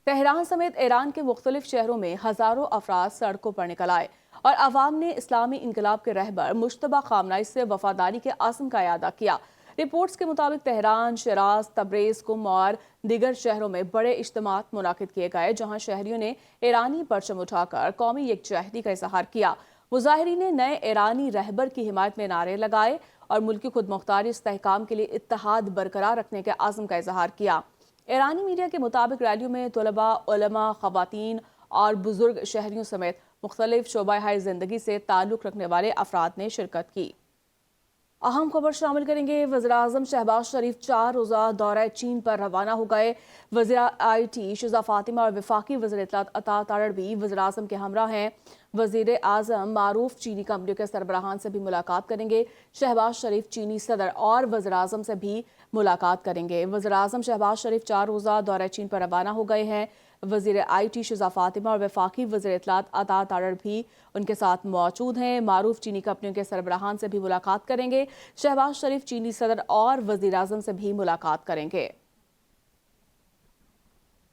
Tehran سمیت ایران کے مختلف شہروں میں ہزاروں افراد سڑکوں پر نکل آئے اور عوام نے اسلامی انقلاب کے رہبر مجتبی خامنہ سے وفاداری کے عزم کا اعادہ کیا۔ رپورٹس کے مطابق تہران، شیراز، تبریز، قم اور دیگر شہروں میں بڑے اجتماعات منعقد کیے گئے، جہاں شہریوں نے ایرانی پرچم اٹھا کر قومی یکجہتی کا اظہار کیا۔ مظاہرین نے نئے ایرانی رہبر کی حمایت میں نعرے لگائے اور ملکی خود مختاری استحکام کے لیے اتحاد برقرار رکھنے کے عزم کا اظہار کیا۔ ایرانی میڈیا کے مطابق ریلیوں میں طلباء، علماء، خواتین اور بزرگ شہریوں سمیت مختلف شعبۂ زندگی سے تعلق رکھنے والے افراد نے شرکت کی۔ اہم خبر شامل کریں گے۔ وزیراعظم شہباز شریف 4 روزہ دورہ چین پر روانہ ہو گئے۔ وزیر آئی ٹی شہزاد فاطمہ اور وفاقی وزیر اطلاعات عطا تارڑ بھی وزیراعظم کے ہمراہ ہیں۔ وزیر اعظم معروف چینی کمپنیوں کے سربراہان سے بھی ملاقات کریں گے۔ شہباز شریف چینی صدر اور وزیر اعظم سے بھی ملاقات کریں گے۔ وزیر اعظم شہباز شریف 4 روزہ دورہ چین پر روانہ ہو گئے ہیں۔ وزیر آئی ٹی شہزاد فاطمہ اور وفاقی وزیر اطلاعات عطا تارڑ بھی ان کے ساتھ موجود ہیں۔ معروف چینی کمپنیوں کے سربراہان سے بھی ملاقات کریں گے۔ شہباز شریف چینی صدر اور وزیر اعظم سے بھی ملاقات کریں گے۔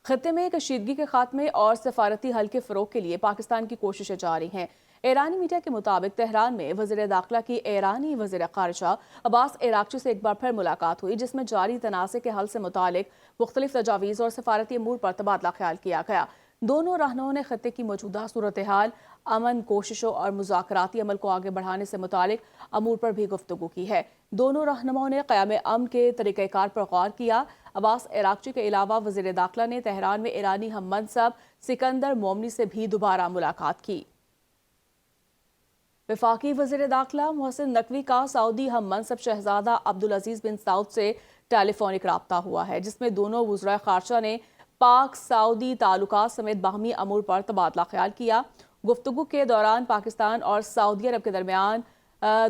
خطے میں کشیدگی کے خاتمے اور سفارتی حل کے فروغ کے لیے پاکستان کی کوششیں جاری ہیں۔ ایرانی میڈیا کے مطابق تہران میں وزیر داخلہ کی ایرانی وزیر خارجہ عباس عراقچی سے ایک بار پھر ملاقات ہوئی، جس میں جاری تنازع کے حل سے متعلق مختلف تجاویز اور سفارتی امور پر تبادلہ خیال کیا گیا۔ دونوں رہنماؤں نے خطے کی موجودہ صورتحال، امن کوششوں اور مذاکراتی عمل کو آگے بڑھانے سے متعلق امور پر بھی گفتگو کی ہے۔ دونوں رہنماؤں نے قیام امن کے طریقہ کار پر غور کیا۔ عباس عراقچی کے علاوہ وزیر داخلہ نے تہران میں ایرانی ہم منصب سکندر مومنی سے بھی دوبارہ ملاقات کی۔ وفاقی وزیر داخلہ محسن نقوی کا سعودی ہم منصب شہزادہ عبدالعزیز بن سعود سے ٹیلی فونک رابطہ ہوا ہے، جس میں دونوں وزراء خارجہ نے پاک سعودی تعلقات سمیت باہمی امور پر تبادلہ خیال کیا۔ گفتگو کے دوران پاکستان اور سعودی عرب کے درمیان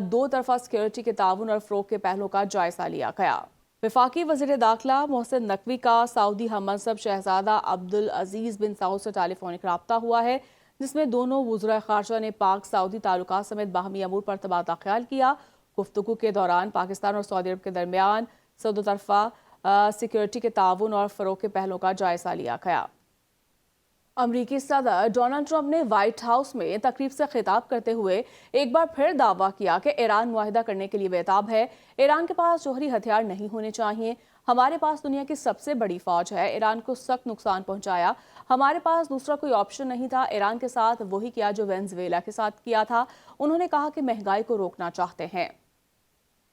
دو طرفہ سیکیورٹی کے تعاون اور فروغ کے پہلوؤں کا جائزہ لیا گیا۔ وفاقی وزیر داخلہ محسن نقوی کا سعودی ہم منصب شہزادہ عبدالعزیز بن سعود سے ٹیلی فونک رابطہ ہوا ہے، جس میں دونوں وزراء خارجہ نے پاک سعودی تعلقات سمیت باہمی امور پر تبادلہ خیال کیا۔ گفتگو کے دوران پاکستان اور سعودی عرب کے درمیان دو طرفہ سیکیورٹی کے تعاون اور فروغ کے پہلوؤں کا جائزہ لیا گیا۔ امریکی صدر ڈونلڈ ٹرمپ نے وائٹ ہاؤس میں تقریب سے خطاب کرتے ہوئے ایک بار پھر دعویٰ کیا کہ ایران معاہدہ کرنے کے لیے بیتاب ہے۔ ایران کے پاس جوہری ہتھیار نہیں ہونے چاہیے۔ ہمارے پاس دنیا کی سب سے بڑی فوج ہے۔ ایران کو سخت نقصان پہنچایا۔ ہمارے پاس دوسرا کوئی آپشن نہیں تھا۔ ایران کے ساتھ وہی کیا جو وینزویلا کے ساتھ کیا تھا۔ انہوں نے کہا کہ مہنگائی کو روکنا چاہتے ہیں۔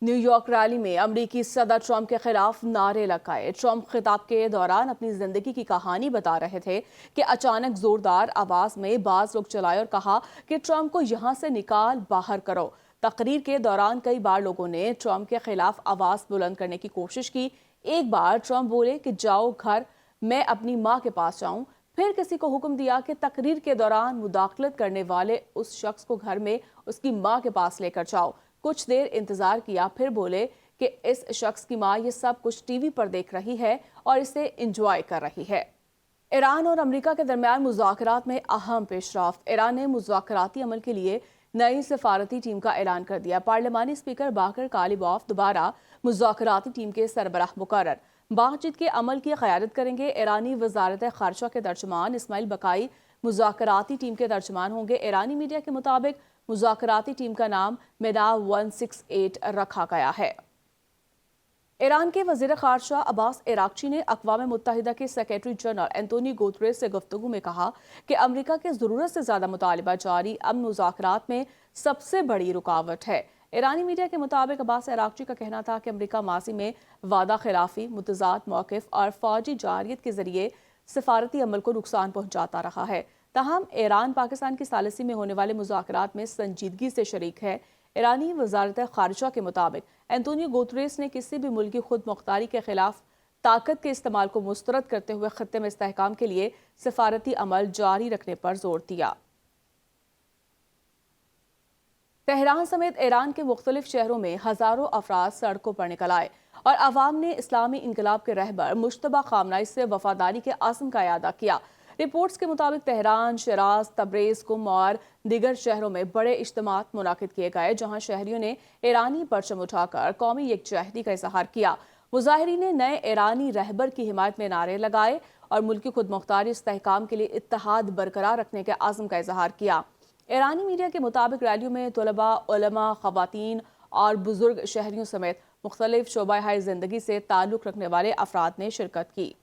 نیو یارک ریلی میں امریکی صدر ٹرمپ کے خلاف نعرے لگائے۔ ٹرمپ خطاب کے دوران اپنی زندگی کی کہانی بتا رہے تھے کہ اچانک زوردار آواز میں بعض لوگ چلائے اور کہا کہ ٹرمپ کو یہاں سے نکال باہر کرو۔ تقریر کے دوران کئی بار لوگوں نے ٹرمپ کے خلاف آواز بلند کرنے کی کوشش کی۔ ایک بار ٹرمپ بولے کہ جاؤ گھر، میں اپنی ماں کے پاس جاؤں۔ پھر کسی کو حکم دیا کہ تقریر کے دوران مداخلت کرنے والے اس شخص کو گھر میں اس کی ماں کے پاس لے کر جاؤ۔ کچھ دیر انتظار کیا، پھر بولے کہ اس شخص کی ماں یہ سب کچھ ٹی وی پر دیکھ رہی ہے اور اسے انجوائے کر رہی ہے۔ ایران اور امریکہ کے درمیان مذاکرات میں اہم پیش رفت۔ ایران نے مذاکراتی عمل کے لیے نئی سفارتی ٹیم کا اعلان کر دیا۔ پارلیمانی اسپیکر باقر کالیباف دوبارہ مذاکراتی ٹیم کے سربراہ مقرر۔ بات چیت کے عمل کی قیادت کریں گے۔ ایرانی وزارت خارجہ کے ترجمان اسماعیل بقائی مذاکراتی ٹیم کے ترجمان ہوں گے۔ ایرانی میڈیا کے مطابق مذاکراتی ٹیم کا نام مینا 168 رکھا گیا ہے۔ ایران کے وزیر خارجہ عباس عراقچی نے اقوام متحدہ کے سیکریٹری جنرل اینٹونی گوتریس سے گفتگو میں کہا کہ امریکہ کے ضرورت سے زیادہ مطالبہ جاری امن مذاکرات میں سب سے بڑی رکاوٹ ہے۔ ایرانی میڈیا کے مطابق عباس عراقچی کا کہنا تھا کہ امریکہ ماضی میں وعدہ خلافی، متضاد موقف اور فوجی جارحیت کے ذریعے سفارتی عمل کو نقصان پہنچاتا رہا ہے۔ تاہم ایران پاکستان کی ثالثی میں ہونے والے مذاکرات میں سنجیدگی سے شریک ہے۔ ایرانی وزارت خارجہ کے مطابق اینٹونی گوتریس نے کسی بھی ملک کی خود مختاری کے خلاف طاقت کے استعمال کو مسترد کرتے ہوئے خطے میں استحکام کے لیے سفارتی عمل جاری رکھنے پر زور دیا۔ تہران سمیت ایران کے مختلف شہروں میں ہزاروں افراد سڑکوں پر نکل آئے اور عوام نے اسلامی انقلاب کے رہبر مجتبی خامنہ سے وفاداری کے عزم کا اعادہ کیا۔ رپورٹس کے مطابق تہران، شیراز، تبریز، قم اور دیگر شہروں میں بڑے اجتماعات منعقد کیے گئے، جہاں شہریوں نے ایرانی پرچم اٹھا کر قومی یکجہتی کا اظہار کیا۔ مظاہرین نے نئے ایرانی رہبر کی حمایت میں نعرے لگائے اور ملکی خود مختاری استحکام کے لیے اتحاد برقرار رکھنے کے عزم کا اظہار کیا۔ ایرانی میڈیا کے مطابق ریلیوں میں طلباء، علماء، خواتین اور بزرگ شہریوں سمیت مختلف شعبۂ زندگی سے تعلق رکھنے والے افراد نے شرکت کی۔